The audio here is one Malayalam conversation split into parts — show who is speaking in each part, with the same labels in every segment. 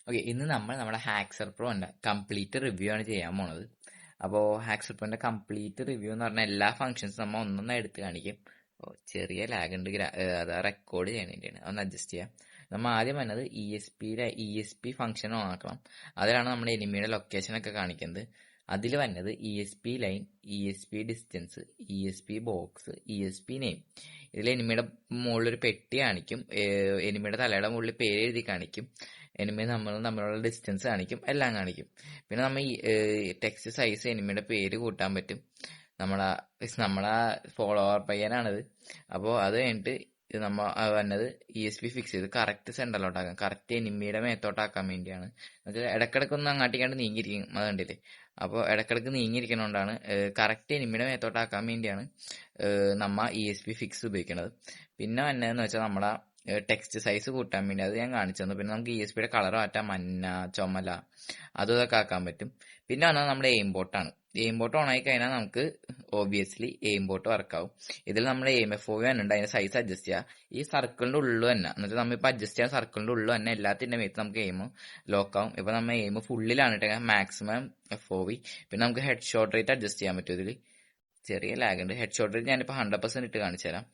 Speaker 1: ഓക്കെ, ഇന്ന് നമ്മൾ നമ്മുടെ ഹാക്സർ പ്രോന്റെ കംപ്ലീറ്റ് റിവ്യൂ ആണ് ചെയ്യാൻ പോണത്. അപ്പോൾ ഹാക്സർ പ്രോന്റെ കംപ്ലീറ്റ് റിവ്യൂ എന്ന് പറഞ്ഞാൽ എല്ലാ ഫംഗ്ഷൻസും നമ്മൾ ഒന്നൊന്നും എടുത്ത് കാണിക്കും. ചെറിയ ലാഗ് ഉണ്ട്, അത് റെക്കോർഡ് ചെയ്യണേണ്ടിയാണ്, അതൊന്ന് അഡ്ജസ്റ്റ് ചെയ്യാം. നമ്മൾ ആദ്യം വന്നത് E S P function on ആക്കണം. അതിലാണ് നമ്മുടെ എനിമിയുടെ ലൊക്കേഷൻ ഒക്കെ കാണിക്കുന്നത്. അതിൽ വന്നത് ESP line, ESP distance, ESP box, ESP name. ഇതിൽ എനിമിയുടെ മുകളിലൊരു പെട്ടി കാണിക്കും, എനിമിയുടെ തലയുടെ മുകളിൽ പേര് എഴുതി കാണിക്കും, എനിമി തമ്മിലുള്ള ഡിസ്റ്റൻസ് കാണിക്കും, എല്ലാം കാണിക്കും. പിന്നെ നമ്മൾ ഈ ടെക്സ്റ്റ് സൈസ് എനിമിയുടെ പേര് കൂട്ടാൻ പറ്റും. നമ്മളെ ഫോളോവർ പയ്യനാണിത്. അപ്പോൾ അത് കഴിഞ്ഞിട്ട് ഇത് വന്നത് ESP ഫിക്സ് ചെയ്ത് കറക്റ്റ് സെന്ററിലോട്ടാക്കാം, കറക്റ്റ് എനിമിയുടെ മേത്തോട്ടാക്കാൻ വേണ്ടിയാണ്. എന്നുവെച്ചാൽ ഇടക്കിടക്കൊന്നും അങ്ങാട്ടിക്കാണ്ട് നീങ്ങിയിരിക്കും, അത് കണ്ടില്ലേ. അപ്പോൾ ഇടക്കിടക്ക് നീങ്ങിയിരിക്കണോണ്ടാണ്, കറക്റ്റ് എനിമിയുടെ മേത്തോട്ടാക്കാൻ വേണ്ടിയാണ് നമ്മ ESP ഫിക്സ് ഉപയോഗിക്കുന്നത്. പിന്നെ വന്നതെന്ന് വെച്ചാൽ നമ്മളെ ടെക്സ്റ്റ് സൈസ് കൂട്ടാൻ വേണ്ടി, അത് ഞാൻ കാണിച്ചു തന്നു. പിന്നെ നമുക്ക് ESPയുടെ കളർ മാറ്റാം, മഞ്ഞ, ചുമല, അതും ഇതൊക്കെ ആക്കാൻ പറ്റും. പിന്നെ വന്നത് നമ്മുടെ എയിം ബോട്ടാണ്. എയിം ബോട്ട് ഓൺ ആയി കഴിഞ്ഞാൽ നമുക്ക് ഓബിയസ്ലി എയിം ബോട്ട് വർക്കാവും. ഇതിൽ നമ്മൾ AMFOV ഉണ്ട്, അതിന്റെ സൈസ് അഡ്ജസ്റ്റ് ചെയ്യുക. ഈ സർക്കിളിന്റെ ഉള്ളിൽ തന്നെ, എന്നിട്ട് നമ്മളിപ്പോൾ അഡ്ജസ്റ്റ് ചെയ്യാൻ സർക്കിളിന്റെ ഉള്ളിൽ തന്നെ എല്ലാത്തിന്റെ മേത്ത് നമുക്ക് എയിം ലോക്കാവും. ഇപ്പൊ നമ്മൾ എയിം ഫുള്ളിലാണ് ഇട്ടേക്കാൻ, മാക്സിമം FOV. പിന്നെ നമുക്ക് ഹെഡ് ഷോട്ട് റേറ്റ് അഡ്ജസ്റ്റ് ചെയ്യാൻ പറ്റും. ഇതിൽ ചെറിയ ലാഗ് ഉണ്ട്. ഹെഡ് ഷോട്ട് റേറ്റ് ഞാനിപ്പോൾ 100% ഇട്ട് കാണിച്ചു തരാം.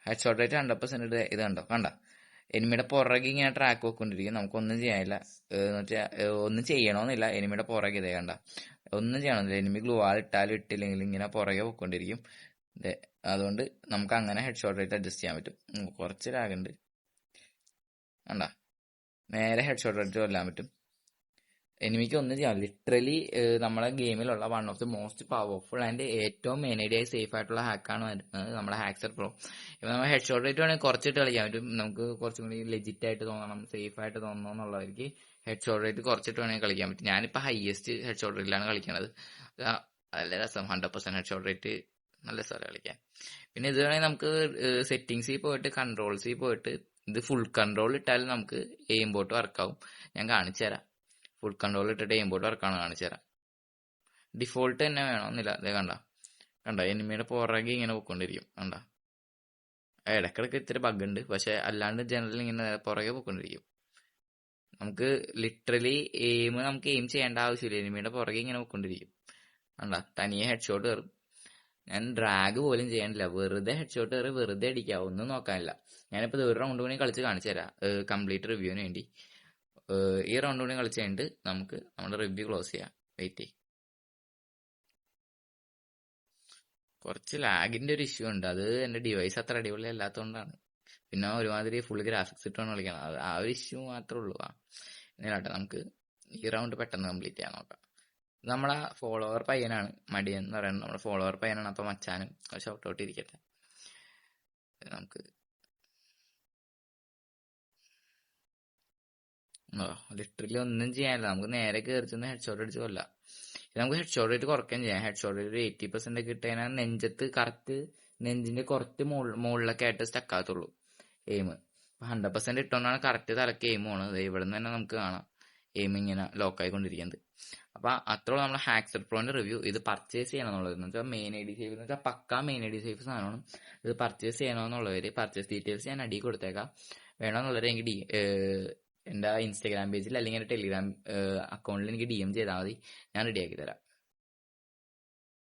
Speaker 1: ഹെഡ് ഷോട്ട് റേറ്റ് 100% ഇട്ട് ഇത് കണ്ട എനിമിയുടെ പുറകെ ഇങ്ങനെ ട്രാക്ക് വെക്കൊണ്ടിരിക്കും, നമുക്കൊന്നും ചെയ്യാനില്ല. ഒന്നും ചെയ്യണമെന്നില്ല, എനിമിയുടെ പുറകെ ഇതേ കണ്ട, ഒന്നും ചെയ്യണമെന്നില്ല. എനിമി ഗ്ലൂ വാൾ ഇട്ടാലും ഇട്ടില്ലെങ്കിൽ ഇങ്ങനെ പുറകെ വെക്കൊണ്ടിരിക്കും. അതുകൊണ്ട് നമുക്ക് അങ്ങനെ ഹെഡ് ഷോട്ട് റേറ്റ് അഡ്ജസ്റ്റ് ചെയ്യാൻ പറ്റും. കുറച്ച് ലാഗ് ഉണ്ട് കണ്ട, നേരെ ഹെഡ് ഷോട്ട് റേറ്റ് കൊല്ലാൻ പറ്റും. എനിമിക്ക് ഒന്നും ചെയ്യാം. ലിറ്ററലി നമ്മളെ ഗെയിമിലുള്ള one of the most powerful and ഏറ്റവും മെയിനായി സേഫ് ആയിട്ടുള്ള ഹാക്കാണ് വരുന്നത് നമ്മുടെ ഹാക്സർ പ്രോ. ഇപ്പൊ നമ്മൾ ഹെഡ് ഷോട്ട് റേറ്റ് വേണമെങ്കിൽ കുറച്ചിട്ട് കളിക്കാൻ പറ്റും. നമുക്ക് കുറച്ചും കൂടി ലെജിറ്റ് ആയിട്ട് തോന്നണം, സേഫ് ആയിട്ട് തോന്നണം എന്നുള്ളവർക്ക് ഹെഡ് ഷോട്ട് റേറ്റ് കുറച്ചിട്ട് വേണമെങ്കിൽ കളിക്കാൻ പറ്റും. ഞാനിപ്പോൾ ഹയസ്റ്റ് ഹെഡ് ഷോട്ട് റേറ്റിലാണ് കളിക്കുന്നത്. നല്ല രസം, 100% ഹെഡ് ഷോട്ട് റേറ്റ് നല്ല സ്ഥലം കളിക്കാൻ. പിന്നെ ഇത് വേണമെങ്കിൽ നമുക്ക് സെറ്റിങ്സിൽ പോയിട്ട് കൺട്രോൾസിൽ പോയിട്ട് ഇത് ഫുൾ കൺട്രോൾ ഇട്ടാലും നമുക്ക് എയിം ബോട്ട് വർക്കാവും. ഞാൻ കാണിച്ചു തരാം. ഫുൾ കൺട്രോൾ ഇട്ടിട്ട് എയിം ബോട്ട് വർക്കാണ് കാണിച്ചു തരാം. ഡിഫോൾട്ട് തന്നെ വേണമെന്നില്ല. അതേ കണ്ട എനിമിയുടെ പുറകെ ഇങ്ങനെ പോയിക്കൊണ്ടിരിക്കും. കണ്ട, ഇടക്കിടക്ക് ഇത്തിരി ബഗ് ഉണ്ട്, പക്ഷെ അല്ലാണ്ട് ജനറൽ ഇങ്ങനെ പുറകെ പോയിക്കൊണ്ടിരിക്കും. നമുക്ക് ലിറ്ററലി നമുക്ക് എയിം ചെയ്യേണ്ട ആവശ്യമില്ല, എനിമിയുടെ പുറകെ ഇങ്ങനെ പോയിക്കൊണ്ടിരിക്കും. കണ്ട, തനിയെ ഹെഡ് ഷോട്ട് കയറും. ഞാൻ ഡ്രാഗ് പോലും ചെയ്യാനില്ല, വെറുതെ ഹെഡ് ഷോട്ട് കയറി വെറുതെ അടിക്കുക, ഒന്നും നോക്കാനില്ല. ഞാനിപ്പോൾ ഒരു റൗണ്ട് കൂടി കളിച്ച് കാണിച്ചു തരാം കംപ്ലീറ്റ് റിവ്യൂവിന് വേണ്ടി. ഈ റൗണ്ട് കൂടി കളിച്ച് കഴിഞ്ഞിട്ട് നമുക്ക് നമ്മുടെ റിവ്യൂ ക്ലോസ് ചെയ്യാം. വെയിറ്റ് ചെയ്യും. കുറച്ച് ലാഗിന്റെ ഒരു ഇഷ്യൂ ഉണ്ട്, അത് എന്റെ ഡിവൈസ് അത്ര അടിപൊളി അല്ലാത്തതുകൊണ്ടാണ്. പിന്നെ ഒരുമാതിരി ഫുൾ ഗ്രാഫിക്സ് ഇട്ടാണ് കളിക്കണം, അത് ആ ഒരു ഇഷ്യൂ മാത്രമേ ഉള്ളൂ. എന്നിട്ട് നമുക്ക് ഈ റൗണ്ട് പെട്ടെന്ന് കംപ്ലീറ്റ് ചെയ്യാൻ നോക്കാം. നമ്മളെ ഫോളോവർ പയ്യനാണ്, മടിയൻ എന്ന് പറയുന്നത് നമ്മുടെ ഫോളോവർ പയ്യനാണ്. അപ്പൊ മച്ചാനും ഷൗട്ട് ഔട്ട് ഇരിക്കട്ടെ. നമുക്ക് ലിറ്ററലി ഒന്നും ചെയ്യാനില്ല, നമുക്ക് നേരെ കയറി ചെന്ന് ഹെഡ് ഷോട്ട് അടിച്ച് കൊല്ലാം. നമുക്ക് ഹെഡ് ഷോട്ട് റേറ്റ് കുറയ്ക്കാൻ ചെയ്യാം. ഹെഡ് ഷോട്ട് റേറ്റ് 80% ഒക്കെ ഇട്ടുകഴിഞ്ഞാൽ നെഞ്ചത്ത് കറക്റ്റ് നെഞ്ചിന്റെ കുറച്ച് മുകളിലൊക്കെ ആയിട്ട് സ്റ്റക്ക് ആകത്തുള്ളൂ എയിം. 100% ഇട്ടോണ്ടാണ് കറക്റ്റ് തലക്ക് എയിം പോണത്. ഇവിടെ നിന്ന് തന്നെ നമുക്ക് കാണാം എയിം ഇങ്ങനെ ലോക്ക് ആയിക്കൊണ്ടിരിക്കുന്നത്. അപ്പൊ അത്രയുള്ള നമ്മുടെ ഹാക്സർ പ്രോന്റെ റിവ്യൂ. ഇത് പർച്ചേസ് ചെയ്യണം എന്നുള്ളത് എന്ന് വെച്ചാൽ മെയിൻ ഐ ഡി സേഫ് എന്ന് വെച്ചാൽ പക്കാ മെയിൻ ഐ ഡി സേഫ് സാധനമാണ്. ഇത് പർച്ചേസ് ചെയ്യണമെന്നുള്ളവര് പർച്ചേസ് ഡീറ്റെയിൽസ് ഞാൻ അടി കൊടുത്തേക്കാം. വേണമെന്നുള്ളവരെ എനിക്ക് എന്റെ ഇൻസ്റ്റാഗ്രാം പേജിൽ അല്ലെങ്കിൽ എന്റെ ടെലിഗ്രാം അക്കൗണ്ടിൽ എനിക്ക് DM ചെയ്താൽ മതി, ഞാൻ റെഡിയാക്കി തരാം.